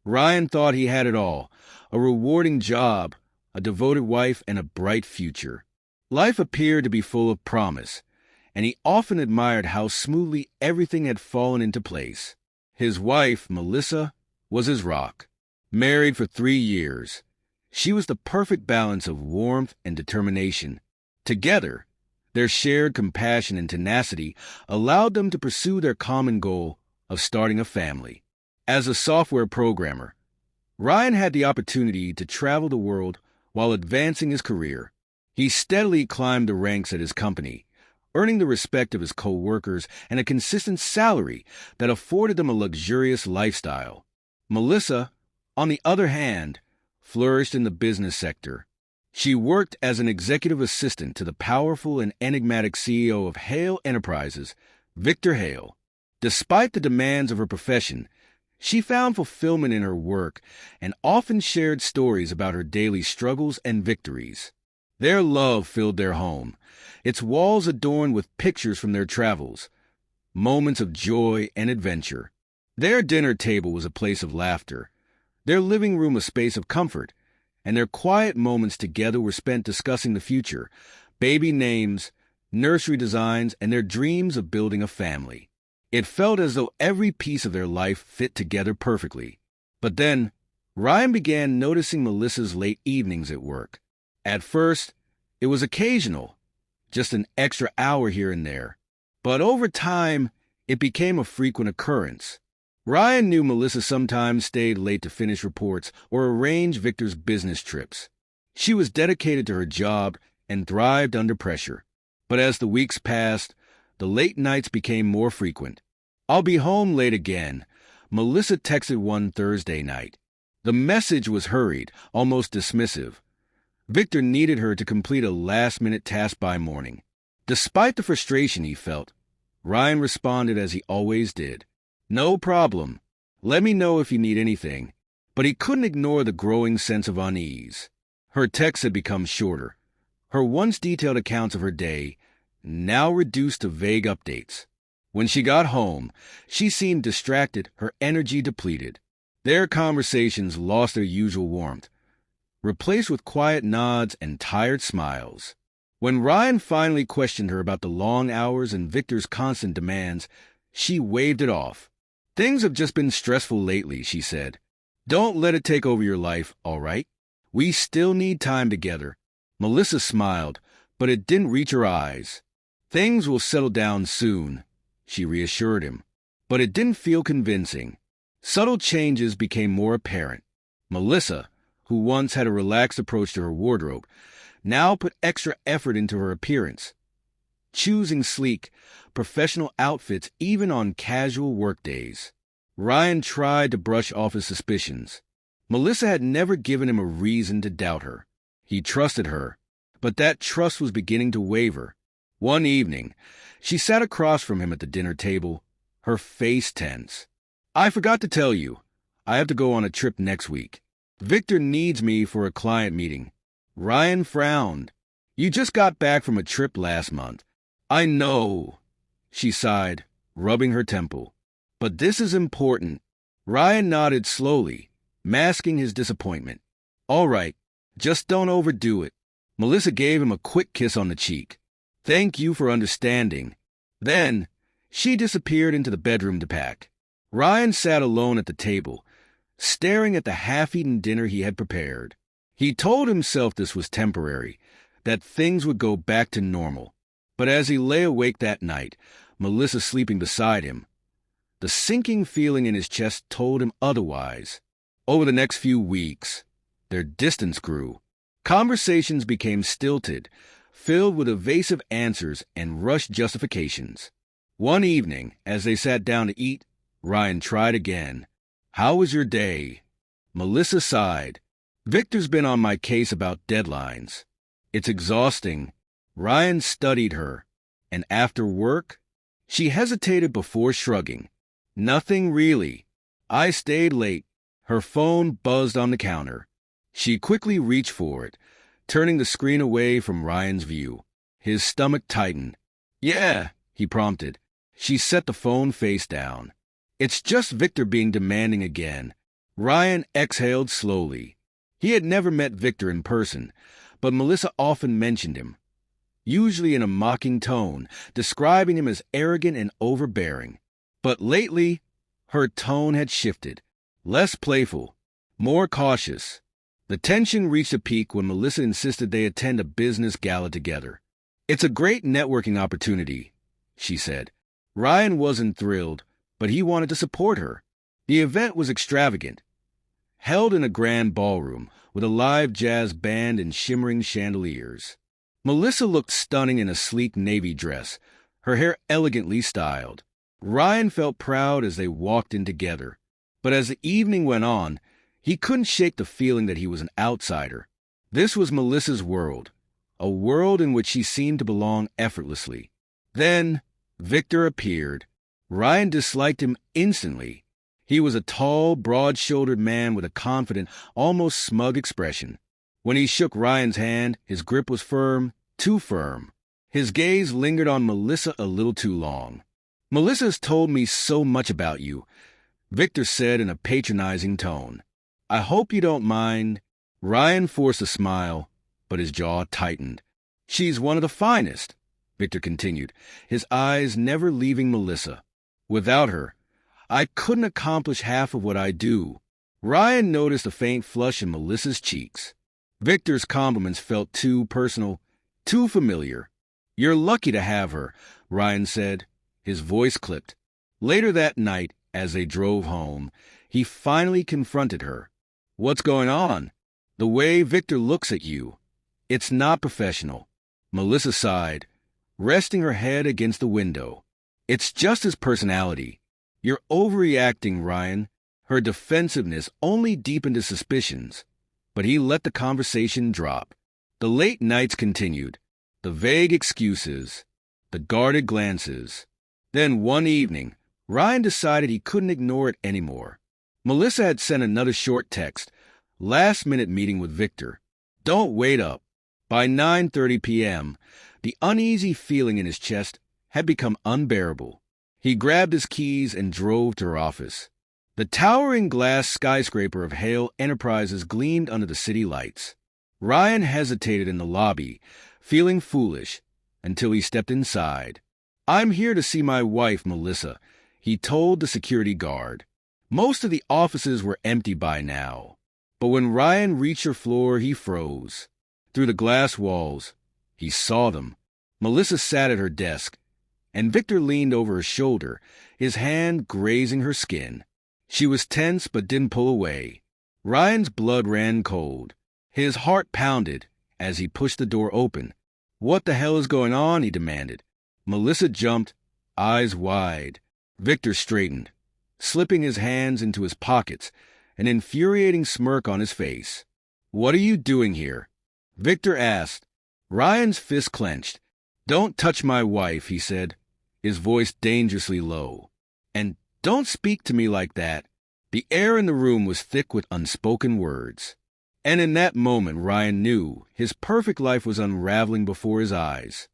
Ryan thought he had it all: a rewarding job, a devoted wife, and a bright future. Life appeared to be full of promise, and he often admired how smoothly everything had fallen into place. His wife, Melissa, was his rock. Married for 3 years, she was the perfect balance of warmth and determination. Together, their shared compassion and tenacity allowed them to pursue their common goal of starting a family. As a software programmer, Ryan had the opportunity to travel the world while advancing his career. He steadily climbed the ranks at his company, earning the respect of his co-workers and a consistent salary that afforded them a luxurious lifestyle. Melissa, on the other hand, flourished in the business sector. She worked as an executive assistant to the powerful and enigmatic CEO of Hale Enterprises, Victor Hale. Despite the demands of her profession, she found fulfillment in her work and often shared stories about her daily struggles and victories. Their love filled their home, its walls adorned with pictures from their travels, moments of joy and adventure. Their dinner table was a place of laughter, their living room a space of comfort, and their quiet moments together were spent discussing the future, baby names, nursery designs, and their dreams of building a family. It felt as though every piece of their life fit together perfectly. But then, Ryan began noticing Melissa's late evenings at work. At first, it was occasional, just an extra hour here and there. But over time, it became a frequent occurrence. Ryan knew Melissa sometimes stayed late to finish reports or arrange Victor's business trips. She was dedicated to her job and thrived under pressure. But as the weeks passed, the late nights became more frequent. "I'll be home late again," Melissa texted one Thursday night. The message was hurried, almost dismissive. Victor needed her to complete a last-minute task by morning. Despite the frustration he felt, Ryan responded as he always did. "No problem. Let me know if you need anything." But he couldn't ignore the growing sense of unease. Her texts had become shorter. Her once detailed accounts of her day now reduced to vague updates. When she got home, she seemed distracted, her energy depleted. Their conversations lost their usual warmth, replaced with quiet nods and tired smiles. When Ryan finally questioned her about the long hours and Victor's constant demands, she waved it off. "Things have just been stressful lately," she said. "Don't let it take over your life, all right? We still need time together." Melissa smiled, but it didn't reach her eyes. "Things will settle down soon," she reassured him. But it didn't feel convincing. Subtle changes became more apparent. Melissa, who once had a relaxed approach to her wardrobe, now put extra effort into her appearance, choosing sleek, professional outfits even on casual workdays. Ryan tried to brush off his suspicions. Melissa had never given him a reason to doubt her. He trusted her, but that trust was beginning to waver. One evening, she sat across from him at the dinner table, her face tense. "I forgot to tell you, I have to go on a trip next week. Victor needs me for a client meeting." Ryan frowned. "You just got back from a trip last month." "I know," she sighed, rubbing her temple. "But this is important." Ryan nodded slowly, masking his disappointment. "All right, just don't overdo it." Melissa gave him a quick kiss on the cheek. "Thank you for understanding." Then, she disappeared into the bedroom to pack. Ryan sat alone at the table, staring at the half-eaten dinner he had prepared. He told himself this was temporary, that things would go back to normal. But as he lay awake that night, Melissa sleeping beside him, the sinking feeling in his chest told him otherwise. Over the next few weeks, their distance grew. Conversations became stilted, filled with evasive answers and rushed justifications. One evening, as they sat down to eat, Ryan tried again. "How was your day?" Melissa sighed. "Victor's been on my case about deadlines. It's exhausting." Ryan studied her, and after work, she hesitated before shrugging. "Nothing really. I stayed late." Her phone buzzed on the counter. She quickly reached for it, turning the screen away from Ryan's view. His stomach tightened. "Yeah," he prompted. She set the phone face down. "It's just Victor being demanding again." Ryan exhaled slowly. He had never met Victor in person, but Melissa often mentioned him, usually in a mocking tone, describing him as arrogant and overbearing. But lately, her tone had shifted, less playful, more cautious. The tension reached a peak when Melissa insisted they attend a business gala together. "It's a great networking opportunity," she said. Ryan wasn't thrilled, but he wanted to support her. The event was extravagant, held in a grand ballroom with a live jazz band and shimmering chandeliers. Melissa looked stunning in a sleek navy dress, her hair elegantly styled. Ryan felt proud as they walked in together, but as the evening went on, he couldn't shake the feeling that he was an outsider. This was Melissa's world, a world in which she seemed to belong effortlessly. Then Victor appeared. Ryan disliked him instantly. He was a tall, broad-shouldered man with a confident, almost smug expression. When he shook Ryan's hand, his grip was firm, too firm. His gaze lingered on Melissa a little too long. "Melissa's told me so much about you," Victor said in a patronizing tone. "I hope you don't mind." Ryan forced a smile, but his jaw tightened. "She's one of the finest," Victor continued, his eyes never leaving Melissa. "Without her, I couldn't accomplish half of what I do." Ryan noticed a faint flush in Melissa's cheeks. Victor's compliments felt too personal, too familiar. "You're lucky to have her," Ryan said. His voice clipped. Later that night, as they drove home, he finally confronted her. "What's going on? The way Victor looks at you. It's not professional." Melissa sighed, resting her head against the window. "It's just his personality." "You're overreacting, Ryan." Her defensiveness only deepened his suspicions, but he let the conversation drop. The late nights continued, the vague excuses, the guarded glances. Then one evening, Ryan decided he couldn't ignore it anymore. Melissa had sent another short text, last-minute meeting with Victor. "Don't wait up." By 9:30 p.m., the uneasy feeling in his chest had become unbearable. He grabbed his keys and drove to her office. The towering glass skyscraper of Hale Enterprises gleamed under the city lights. Ryan hesitated in the lobby, feeling foolish, until he stepped inside. "I'm here to see my wife, Melissa," he told the security guard. Most of the offices were empty by now, but when Ryan reached her floor, he froze. Through the glass walls, he saw them. Melissa sat at her desk, and Victor leaned over her shoulder, his hand grazing her skin. She was tense but didn't pull away. Ryan's blood ran cold. His heart pounded as he pushed the door open. "What the hell is going on?" he demanded. Melissa jumped, eyes wide. Victor straightened, slipping his hands into his pockets, an infuriating smirk on his face. "What are you doing here?" Victor asked. Ryan's fist clenched. "Don't touch my wife," he said, his voice dangerously low. "And don't speak to me like that." The air in the room was thick with unspoken words. And in that moment, Ryan knew his perfect life was unraveling before his eyes.